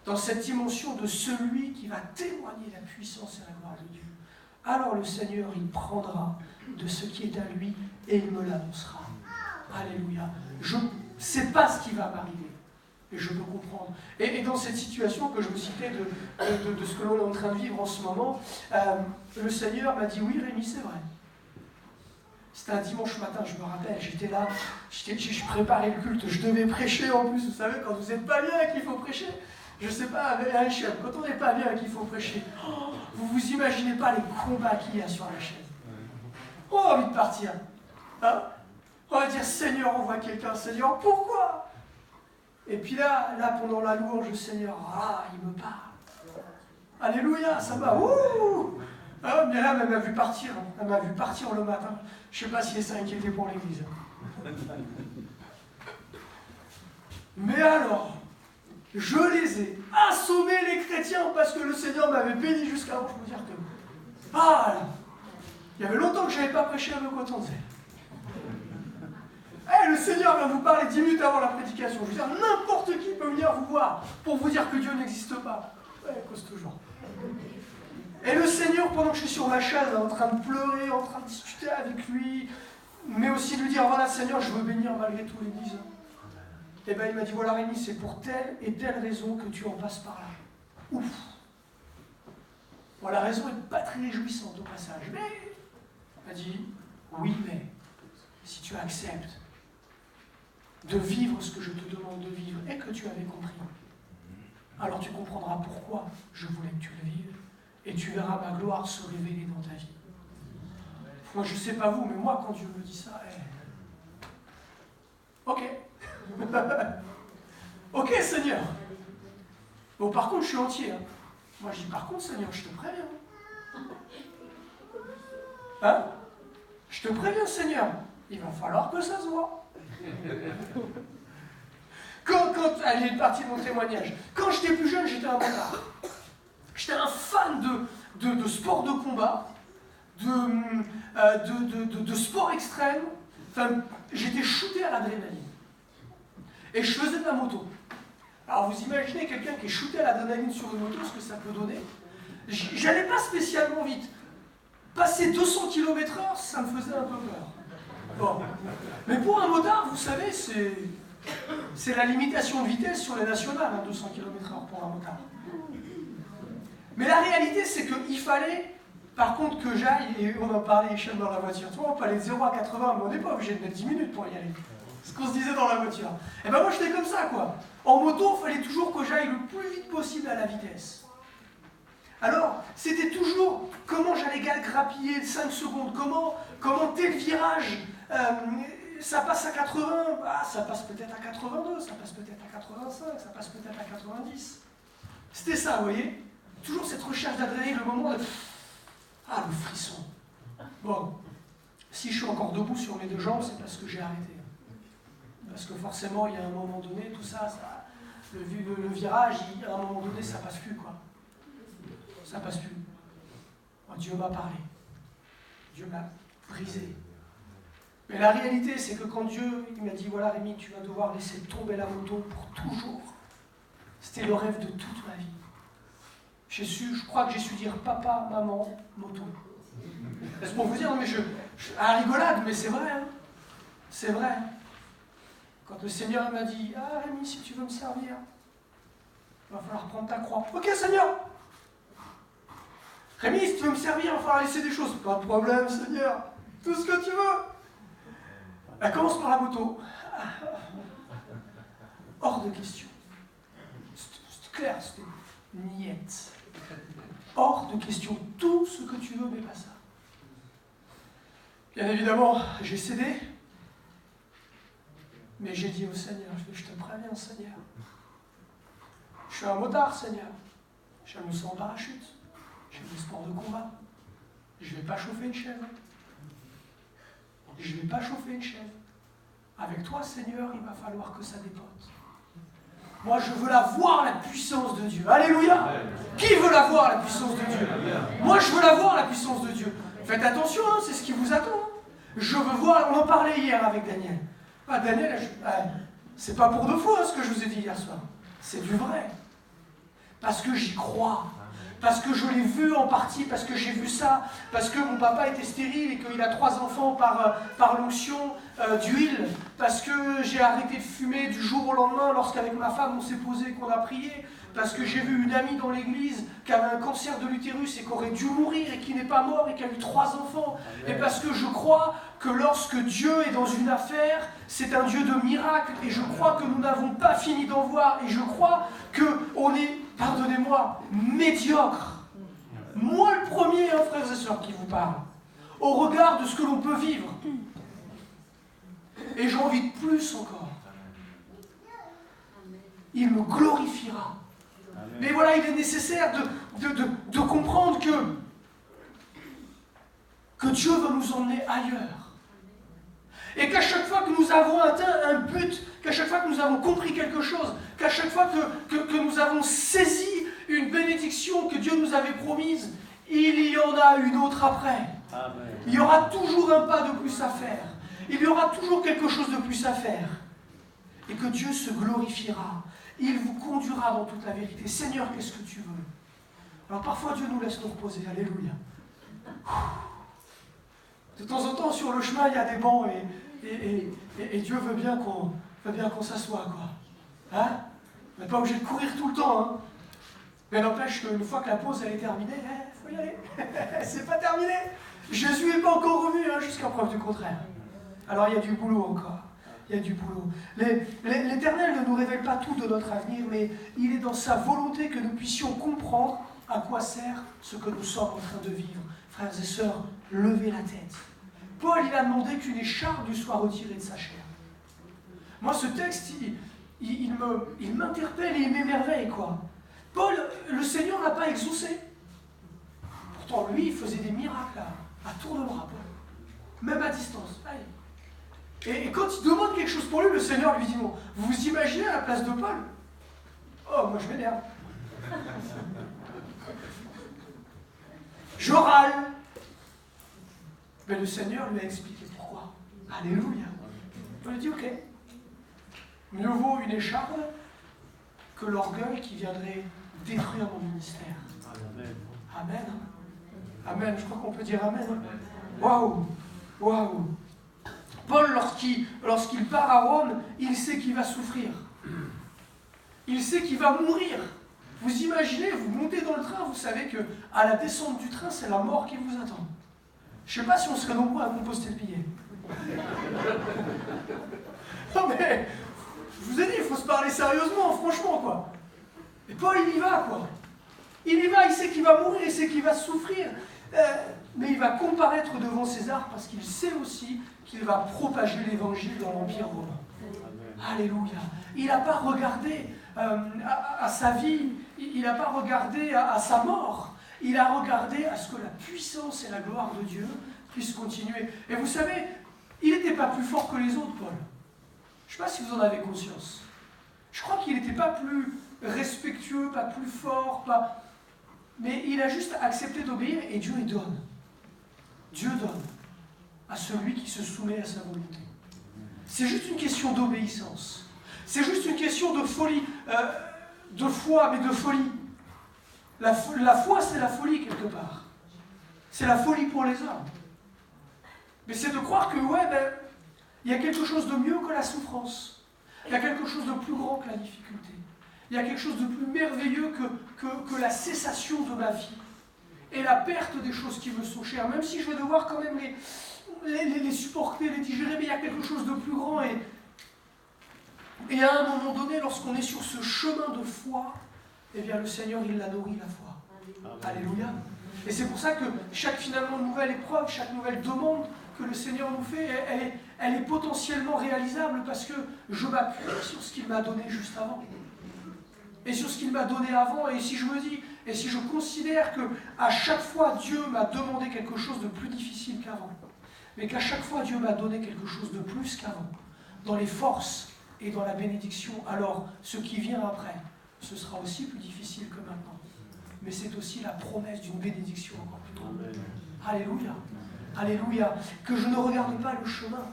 dans cette dimension de celui qui va témoigner la puissance et la gloire de Dieu, alors le Seigneur, il prendra de ce qui est à lui et il me l'annoncera. Alléluia. Je ne sais pas ce qui va m'arriver, et je peux comprendre. Et dans cette situation que je vous citais de ce que l'on est en train de vivre en ce moment, le Seigneur m'a dit, oui Rémi, c'est vrai. C'était un dimanche matin, je me rappelle, j'étais là, je préparais le culte, je devais prêcher en plus, vous savez, quand vous n'êtes pas bien et qu'il faut prêcher, je ne sais pas, avec un chef, quand on n'est pas bien et qu'il faut prêcher, vous vous imaginez pas les combats qu'il y a sur la chaise. On a envie de partir. Hein? On va dire, Seigneur, on voit quelqu'un, Seigneur, pourquoi? Et puis là, pendant la louange, le Seigneur, il me parle. Alléluia, ça va, ouh! Ah, Myriam, elle m'a vu partir. Elle m'a vu partir le matin. Je ne sais pas si elle s'est inquiétée pour l'église. Mais alors, je les ai assommés, les chrétiens, parce que le Seigneur m'avait béni jusqu'à... Je peux dire que... il y avait longtemps que je n'avais pas prêché avec autant de zèle. Le Seigneur vient vous parler 10 minutes avant la prédication. Je veux dire, n'importe qui peut venir vous voir pour vous dire que Dieu n'existe pas. Cause toujours. Et le Seigneur, pendant que je suis sur ma chaise, en train de pleurer, en train de discuter avec lui, mais aussi de lui dire, voilà Seigneur, je veux bénir malgré tout l'Église. Et bien il m'a dit, voilà Rémi, c'est pour telle et telle raison que tu en passes par là. Ouf. Bon, la raison n'est pas très réjouissante au passage, mais il m'a dit, oui, mais si tu acceptes de vivre ce que je te demande de vivre et que tu avais compris, alors tu comprendras pourquoi je voulais que tu le vives et tu verras ma gloire se révéler dans ta vie. Moi, je ne sais pas vous, mais moi, quand Dieu me dit ça, ok. Ok, Seigneur. Bon, par contre, je suis entier. Hein. Moi, je dis, par contre, Seigneur, je te préviens. Hein? Je te préviens, Seigneur. Il va falloir que ça se voit. Allez, une partie de mon témoignage. Quand j'étais plus jeune, j'étais un motard. J'étais un fan de sport de combat, de sport extrême. Enfin, j'étais shooté à l'adrénaline. Et je faisais de la moto. Alors vous imaginez quelqu'un qui est shooté à l'adrénaline sur une moto, ce que ça peut donner. J'allais pas spécialement vite. Passer 200 km/h, ça me faisait un peu peur. Bon. Mais pour un motard, vous savez, c'est la limitation de vitesse sur les nationales, 200 km/h pour un motard. Mais la réalité, c'est qu'il fallait, par contre, que j'aille, et on en parlait, Hicham, dans la voiture, tu vois, on peut aller de 0 à 80, mais on n'est pas obligé de mettre 10 minutes pour y aller. C'est ce qu'on se disait dans la voiture. Et ben moi, j'étais comme ça, quoi. En moto, il fallait toujours que j'aille le plus vite possible à la vitesse. Alors, c'était toujours comment j'allais grappiller 5 secondes, comment tel virage, ça passe à 80, ça passe peut-être à 82, ça passe peut-être à 85, ça passe peut-être à 90. C'était ça, vous voyez? Toujours cette recherche d'adrénaline, le moment de... Ah, le frisson. Bon, si je suis encore debout sur mes deux jambes, c'est parce que j'ai arrêté. Parce que forcément, il y a un moment donné, tout ça, le virage, à un moment donné, ça passe plus, quoi. Ça passe plus. Moi, Dieu m'a parlé. Dieu m'a brisé. Mais la réalité, c'est que quand Dieu il m'a dit, voilà Rémi, tu vas devoir laisser tomber la moto pour toujours. C'était le rêve de toute ma vie. Je crois que j'ai su dire papa, maman, moto. C'est pour vous dire, mais à la rigolade, mais c'est vrai. Hein. C'est vrai. Quand le Seigneur m'a dit, ah Rémi, si tu veux me servir, il va falloir prendre ta croix. Ok Seigneur. Rémi, si tu veux me servir, il va falloir laisser des choses. Pas de problème, Seigneur. Tout ce que tu veux. Elle commence par la moto. Hors de question. C'est clair, c'était niette. Hors de question. Tout ce que tu veux, mais pas ça. Bien évidemment, j'ai cédé. Mais j'ai dit au Seigneur, je te préviens, Seigneur. Je suis un motard, Seigneur. J'aime le saut en parachute. J'aime le sport de combat. Je ne vais pas chauffer une chèvre. Je ne vais pas chauffer une chèvre. Avec toi, Seigneur, il va falloir que ça dépote. Moi, je veux la voir, la puissance de Dieu. Alléluia! Qui veut la voir, la puissance de Dieu? Moi, je veux la voir, la puissance de Dieu. Faites attention, hein, c'est ce qui vous attend. Je veux voir, on en parlait hier avec Daniel. Ah, Daniel, c'est pas pour de faux hein, ce que je vous ai dit hier soir. C'est du vrai. Parce que j'y crois. Parce que je l'ai vu en partie, parce que j'ai vu ça, parce que mon papa était stérile et qu'il a 3 enfants par l'onction d'huile, parce que j'ai arrêté de fumer du jour au lendemain lorsqu'avec ma femme on s'est posé et qu'on a prié, parce que j'ai vu une amie dans l'église qui avait un cancer de l'utérus et qui aurait dû mourir et qui n'est pas mort et qui a eu 3 enfants, et parce que je crois que lorsque Dieu est dans une affaire, c'est un Dieu de miracles, et je crois que nous n'avons pas fini d'en voir, et je crois qu'on est, pardonnez-moi, médiocre. Moi le premier, hein, frères et sœurs, qui vous parle, au regard de ce que l'on peut vivre. Et j'ai envie de plus encore. Il me glorifiera. Mais voilà, il est nécessaire de comprendre que Dieu va nous emmener ailleurs. Et qu'à chaque fois que nous avons atteint un but, qu'à chaque fois que nous avons compris quelque chose, qu'à chaque fois que nous avons saisi une bénédiction que Dieu nous avait promise, il y en a une autre après. Amen. Il y aura toujours un pas de plus à faire. Il y aura toujours quelque chose de plus à faire. Et que Dieu se glorifiera. Il vous conduira dans toute la vérité. Seigneur, qu'est-ce que tu veux? Alors parfois Dieu nous laisse nous reposer. Alléluia. De temps en temps, sur le chemin, il y a des bancs et Dieu veut bien qu'on s'assoie, quoi. Hein? On n'est pas obligé de courir tout le temps, hein? Mais n'empêche qu'une fois que la pause elle est terminée, il faut y aller. C'est pas terminé. Jésus n'est pas encore revenu, hein, jusqu'à preuve du contraire. Alors il y a du boulot encore. Il y a du boulot. L'Éternel ne nous révèle pas tout de notre avenir, mais il est dans sa volonté que nous puissions comprendre à quoi sert ce que nous sommes en train de vivre. Frères et sœurs, levez la tête. Paul, il a demandé qu'une écharpe lui soit retirée de sa chair. Moi, ce texte, il m'interpelle et il m'émerveille, quoi. Paul, le Seigneur n'a pas exaucé. Pourtant, lui, il faisait des miracles à tour de bras, Paul. Même à distance. Allez. Et quand il demande quelque chose pour lui, le Seigneur lui dit, bon, vous vous imaginez à la place de Paul? Oh, moi je m'énerve. Je râle. Mais le Seigneur lui a expliqué pourquoi. Alléluia. On lui dit, ok. Mieux vaut une écharpe que l'orgueil qui viendrait détruire mon ministère. Amen. Amen. Amen. Je crois qu'on peut dire amen. Waouh. Waouh. Paul, lorsqu'il part à Rome, il sait qu'il va souffrir. Il sait qu'il va mourir. Vous imaginez, vous montez dans le train, vous savez qu'à la descente du train, c'est la mort qui vous attend. Je ne sais pas si on serait nombreux à composter le billet. Non mais, je vous ai dit, il faut se parler sérieusement, franchement, quoi. Et Paul, il y va, quoi. Il y va, il sait qu'il va mourir, il sait qu'il va souffrir. Mais il va comparaître devant César parce qu'il sait aussi qu'il va propager l'évangile dans l'Empire romain. Alléluia. Il n'a pas regardé à sa vie, il n'a pas regardé à sa mort. Il a regardé à ce que la puissance et la gloire de Dieu puissent continuer. Et vous savez, il n'était pas plus fort que les autres, Paul. Je ne sais pas si vous en avez conscience. Je crois qu'il n'était pas plus respectueux, pas plus fort, mais il a juste accepté d'obéir et Dieu il donne. Dieu donne à celui qui se soumet à sa volonté. C'est juste une question d'obéissance. C'est juste une question de folie, de foi, mais de folie. La foi, c'est la folie quelque part. C'est la folie pour les hommes. Mais c'est de croire que, il y a quelque chose de mieux que la souffrance. Il y a quelque chose de plus grand que la difficulté. Il y a quelque chose de plus merveilleux que la cessation de ma vie. Et la perte des choses qui me sont chères. Même si je vais devoir quand même les supporter, les digérer, mais il y a quelque chose de plus grand. Et à un moment donné, lorsqu'on est sur ce chemin de foi, eh bien le Seigneur, il la nourrit, la foi. Amen. Alléluia. Et c'est pour ça que chaque finalement nouvelle épreuve, chaque nouvelle demande que le Seigneur nous fait, elle est potentiellement réalisable parce que je m'appuie sur ce qu'il m'a donné juste avant. Et sur ce qu'il m'a donné avant, et si je me dis, et si je considère qu'à chaque fois Dieu m'a demandé quelque chose de plus difficile qu'avant, mais qu'à chaque fois Dieu m'a donné quelque chose de plus qu'avant, dans les forces et dans la bénédiction, alors ce qui vient après, ce sera aussi plus difficile que maintenant. Mais c'est aussi la promesse d'une bénédiction encore plus grande. Alléluia. Alléluia. Que je ne regarde pas le chemin,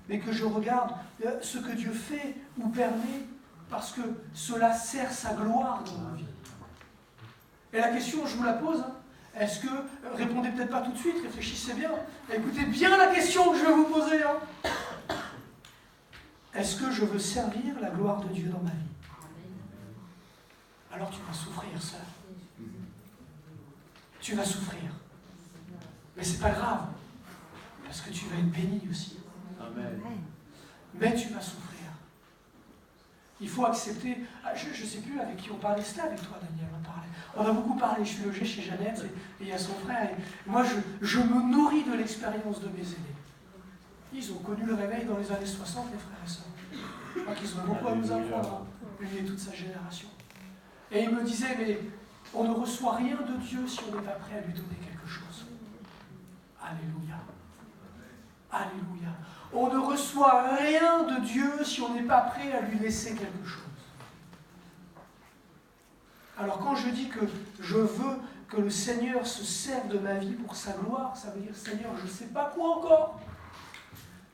mais que je regarde ce que Dieu fait ou permet, parce que cela sert sa gloire dans ma vie. Et la question, je vous la pose, est-ce que, répondez peut-être pas tout de suite, réfléchissez bien, écoutez bien la question que je vais vous poser. Est-ce que je veux servir la gloire de Dieu dans ma vie? Alors tu vas souffrir, sœur. Tu vas souffrir. Mais c'est pas grave, parce que tu vas être béni aussi. Amen. Mais tu vas souffrir. Il faut accepter. Je ne sais plus avec qui on parlait, c'était avec toi, Daniel, on a beaucoup parlé. Je suis logé chez Jeannette et il y a son frère. Et moi, je me nourris de l'expérience de mes aînés. Ils ont connu le réveil dans les années 60, les frères et sœurs. Je crois qu'ils ont beaucoup à nous apprendre, lui et toute sa génération. Et il me disait, mais on ne reçoit rien de Dieu si on n'est pas prêt à lui donner quelque chose. Alléluia. Alléluia. On ne reçoit rien de Dieu si on n'est pas prêt à lui laisser quelque chose. Alors quand je dis que je veux que le Seigneur se serve de ma vie pour sa gloire, ça veut dire, Seigneur, je ne sais pas quoi encore,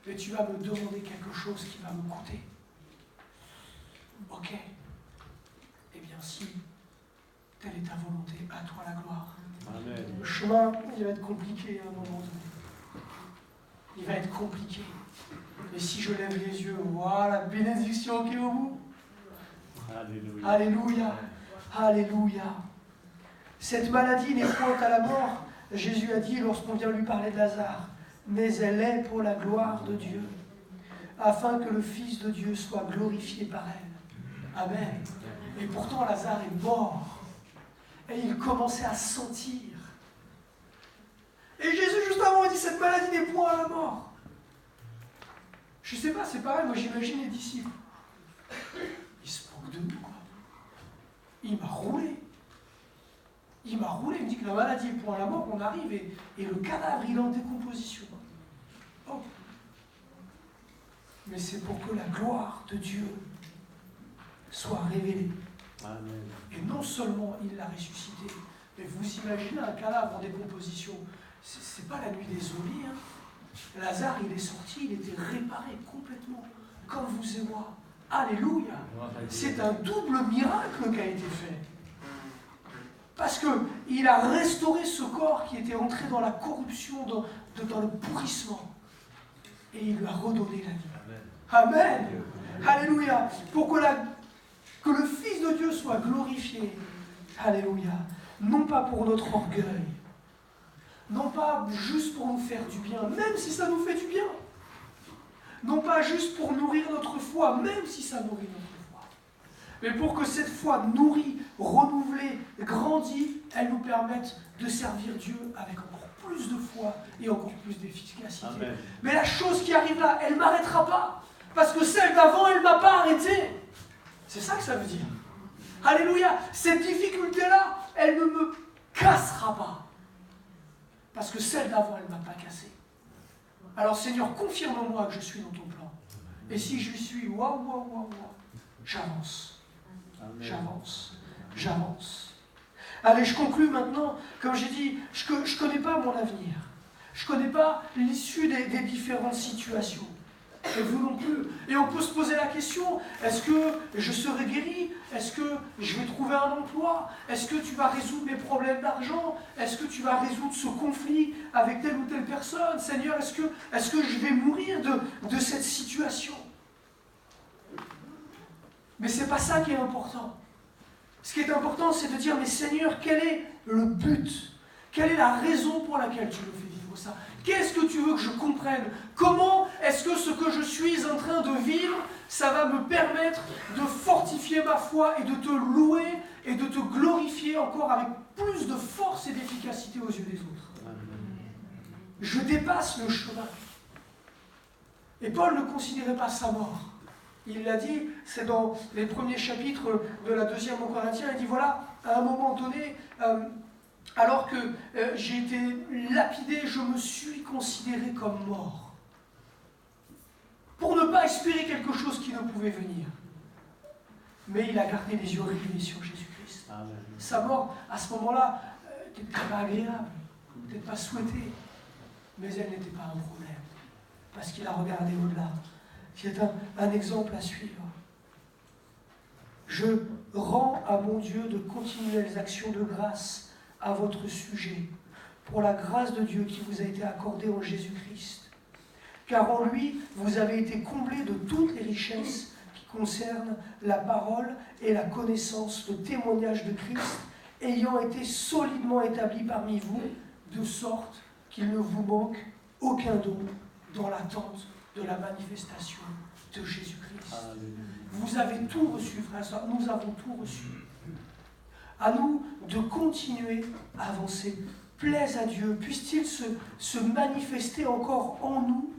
mais tu vas me demander quelque chose qui va me coûter. Ok. Eh bien si, telle est ta volonté, à toi la gloire. Amen. Le chemin, il va être compliqué à un moment donné. Il va être compliqué. Mais si je lève les yeux, voilà la bénédiction qui est au bout. Alléluia. Alléluia. Alléluia. Cette maladie n'est point à la mort, Jésus a dit lorsqu'on vient lui parler de Lazare, mais elle est pour la gloire de Dieu, afin que le Fils de Dieu soit glorifié par elle. Amen. Et pourtant Lazare est mort. Et il commençait à sentir. Et Jésus, juste avant, il dit, cette maladie n'est point à la mort. Je ne sais pas, c'est pareil, moi j'imagine les disciples. Ils se moquent de nous, quoi. Il m'a roulé. Il m'a roulé, il me dit que la maladie est point à la mort, on arrive et le cadavre, il est en décomposition. Oh. Mais c'est pour que la gloire de Dieu soit révélée. Amen. Et non seulement il l'a ressuscité, mais vous imaginez un cadavre en décomposition. C'est pas la nuit des olives. Hein. Lazare, il est sorti, il était réparé complètement, comme vous et moi. Alléluia. C'est un double miracle qui a été fait. Parce qu'il a restauré ce corps qui était entré dans la corruption, dans le pourrissement. Et il lui a redonné la vie. Amen. Alléluia. Pour que le Fils de Dieu soit glorifié. Alléluia. Non pas pour notre orgueil. Non pas juste pour nous faire du bien, même si ça nous fait du bien. Non pas juste pour nourrir notre foi, même si ça nourrit notre foi. Mais pour que cette foi nourrie, renouvelée, grandie, elle nous permette de servir Dieu avec encore plus de foi et encore plus d'efficacité. Amen. Mais la chose qui arrive là, elle ne m'arrêtera pas. Parce que celle d'avant, elle ne m'a pas arrêté. C'est ça que ça veut dire. Alléluia. Cette difficulté-là, elle ne me cassera pas. Parce que celle d'avant, elle ne m'a pas cassé. Alors Seigneur, confirme-moi que je suis dans ton plan. Et si je suis, waouh, j'avance. J'avance. J'avance. Allez, je conclue maintenant. Comme j'ai dit, je ne connais pas mon avenir. Je ne connais pas l'issue des différentes situations. Et vous non plus. Et on peut se poser la question, est-ce que je serai guéri? Est-ce que je vais trouver un emploi? Est-ce que tu vas résoudre mes problèmes d'argent? Est-ce que tu vas résoudre ce conflit avec telle ou telle personne? Seigneur, est-ce que je vais mourir de cette situation? Mais ce n'est pas ça qui est important. Ce qui est important, c'est de dire, mais Seigneur, quel est le but? Quelle est la raison pour laquelle tu me fais vivre ça? Qu'est-ce que tu veux que je comprenne? Comment est-ce que ce que je suis en train de vivre, ça va me permettre de fortifier ma foi et de te louer et de te glorifier encore avec plus de force et d'efficacité aux yeux des autres? Je dépasse le chemin. Et Paul ne considérait pas sa mort. Il l'a dit, c'est dans les premiers chapitres de la 2e aux Corinthiens, il dit voilà, à un moment donné, alors que j'ai été lapidé, je me suis considéré comme mort. Pour ne pas espérer quelque chose qui ne pouvait venir. Mais il a gardé les yeux rivés sur Jésus-Christ. Sa mort, à ce moment-là, n'était pas agréable, peut-être pas souhaitée, mais elle n'était pas un problème. Parce qu'il a regardé au-delà. C'est un exemple à suivre. Je rends à mon Dieu de continuelles actions de grâce à votre sujet, pour la grâce de Dieu qui vous a été accordée en Jésus-Christ. Car en lui, vous avez été comblés de toutes les richesses qui concernent la parole et la connaissance, le témoignage de Christ, ayant été solidement établis parmi vous, de sorte qu'il ne vous manque aucun don dans l'attente de la manifestation de Jésus-Christ. Vous avez tout reçu, frères et sœurs, nous avons tout reçu. À nous de continuer à avancer. Plaise à Dieu, puisse-t-il se manifester encore en nous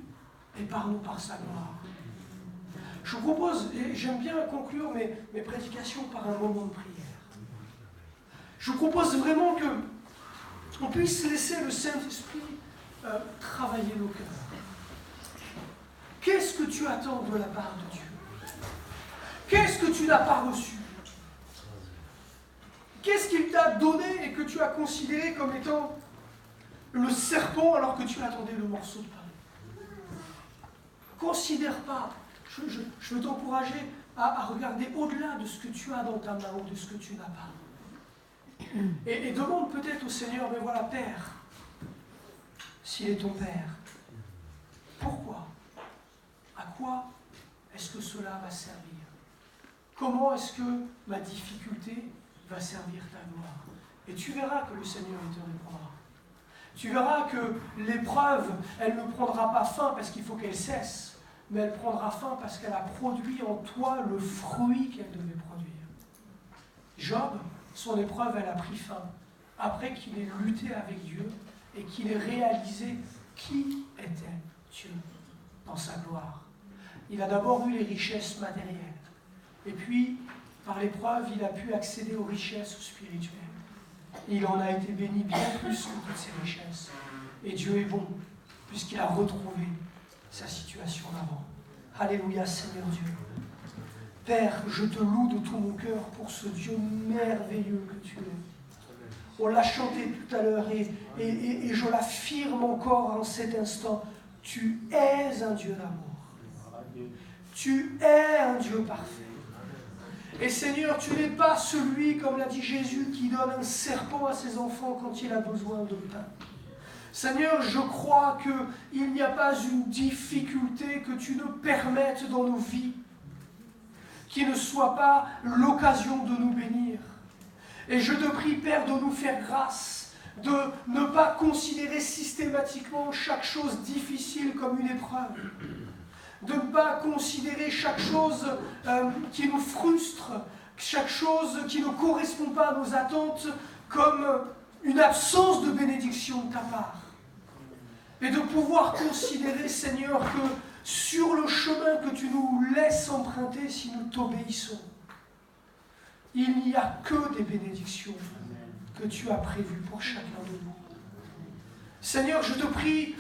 et par nous, par sa gloire. Je vous propose, et j'aime bien conclure mes prédications par un moment de prière. Je vous propose vraiment qu'on puisse laisser le Saint-Esprit travailler nos cœurs. Qu'est-ce que tu attends de la part de Dieu? Qu'est-ce que tu n'as pas reçu? Qu'est-ce qu'il t'a donné et que tu as considéré comme étant le serpent alors que tu attendais le morceau de pain? considère pas. Je veux t'encourager à regarder au-delà de ce que tu as dans ta main ou de ce que tu n'as pas. Et demande peut-être au Seigneur, mais voilà, Père, s'il est ton Père, pourquoi? À quoi est-ce que cela va servir? Comment est-ce que ma difficulté va servir ta gloire? Et tu verras que le Seigneur te répondra. Tu verras que l'épreuve, elle ne prendra pas fin parce qu'il faut qu'elle cesse, mais elle prendra fin parce qu'elle a produit en toi le fruit qu'elle devait produire. Job, son épreuve, elle a pris fin après qu'il ait lutté avec Dieu et qu'il ait réalisé qui était Dieu dans sa gloire. Il a d'abord eu les richesses matérielles, et puis, par l'épreuve, il a pu accéder aux richesses spirituelles. Et il en a été béni bien plus que toutes ces richesses. Et Dieu est bon, puisqu'il a retrouvé sa situation d'avant. Alléluia, Seigneur Dieu. Père, je te loue de tout mon cœur pour ce Dieu merveilleux que tu es. On l'a chanté tout à l'heure et je l'affirme encore en cet instant. Tu es un Dieu d'amour. Tu es un Dieu parfait. Et Seigneur, tu n'es pas celui, comme l'a dit Jésus, qui donne un serpent à ses enfants quand il a besoin de pain. Seigneur, je crois qu'il n'y a pas une difficulté que tu ne permettes dans nos vies, qui ne soit pas l'occasion de nous bénir. Et je te prie, Père, de nous faire grâce, de ne pas considérer systématiquement chaque chose difficile comme une épreuve, de ne pas considérer chaque chose qui nous frustre, chaque chose qui ne correspond pas à nos attentes comme une absence de bénédiction de ta part. Et de pouvoir considérer, Seigneur, que sur le chemin que tu nous laisses emprunter si nous t'obéissons, il n'y a que des bénédictions que tu as prévues pour chacun de nous. Seigneur, je te prie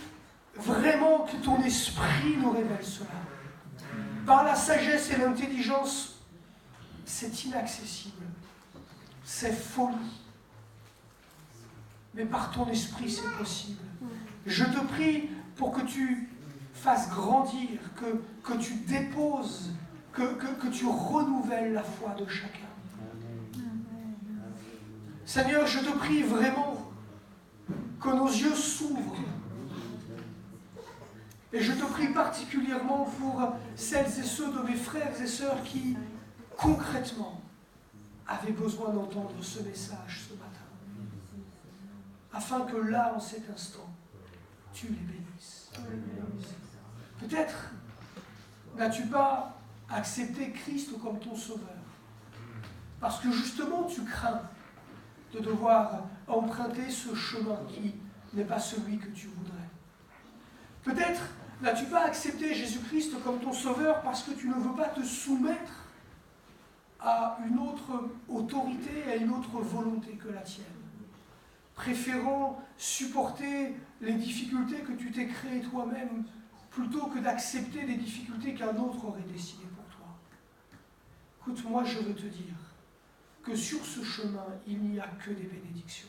vraiment que ton esprit nous révèle cela. Par la sagesse et l'intelligence, c'est inaccessible. C'est folie. Mais par ton esprit, c'est possible. Je te prie pour que tu fasses grandir, que tu déposes, que tu renouvelles la foi de chacun. Seigneur, je te prie vraiment que nos yeux s'ouvrent. Et je te prie particulièrement pour celles et ceux de mes frères et sœurs qui, concrètement, avaient besoin d'entendre ce message ce matin. Afin que là, en cet instant, tu les bénisses. Peut-être n'as-tu pas accepté Christ comme ton sauveur. Parce que justement, tu crains de devoir emprunter ce chemin qui n'est pas celui que tu voudrais. Peut-être n'as-tu pas accepté Jésus-Christ comme ton sauveur parce que tu ne veux pas te soumettre à une autre autorité, à une autre volonté que la tienne, préférant supporter les difficultés que tu t'es créées toi-même plutôt que d'accepter des difficultés qu'un autre aurait décidées pour toi. Écoute, moi je veux te dire que sur ce chemin, il n'y a que des bénédictions.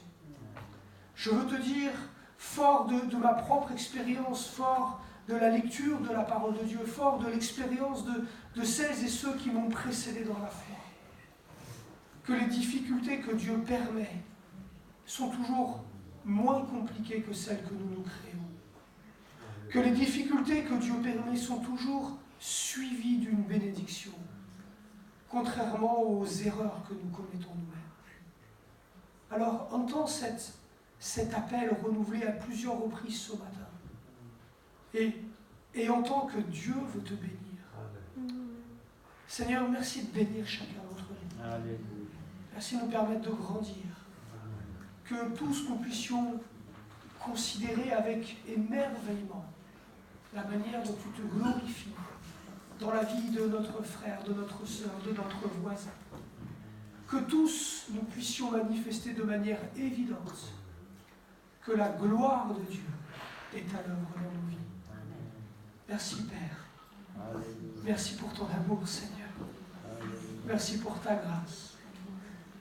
Je veux te dire, fort de ma propre expérience, fort de la lecture de la parole de Dieu, fort de l'expérience de celles et ceux qui m'ont précédé dans la foi, que les difficultés que Dieu permet sont toujours moins compliquées que celles que nous nous créons. Que les difficultés que Dieu permet sont toujours suivies d'une bénédiction, contrairement aux erreurs que nous commettons nous-mêmes. Alors, entends cet appel renouvelé à plusieurs reprises ce matin. Et entends que Dieu veut te bénir. Seigneur, merci de bénir chacun d'entre nous. Merci de nous permettre de grandir. Que tous nous puissions considérer avec émerveillement la manière dont tu te glorifies dans la vie de notre frère, de notre sœur, de notre voisin. Que tous nous puissions manifester de manière évidente que la gloire de Dieu est à l'œuvre dans nos vies. Merci Père. Merci pour ton amour Seigneur. Merci pour ta grâce.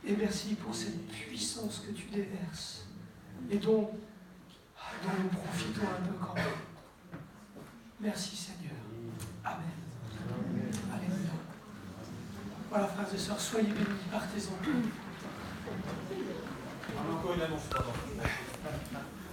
Et merci pour cette puissance que tu déverses et dont nous profitons un peu quand même. Merci Seigneur. Amen. Alléluia. Voilà, frères et sœurs, soyez bénis, partez-en. On a encore une annonce, pardon.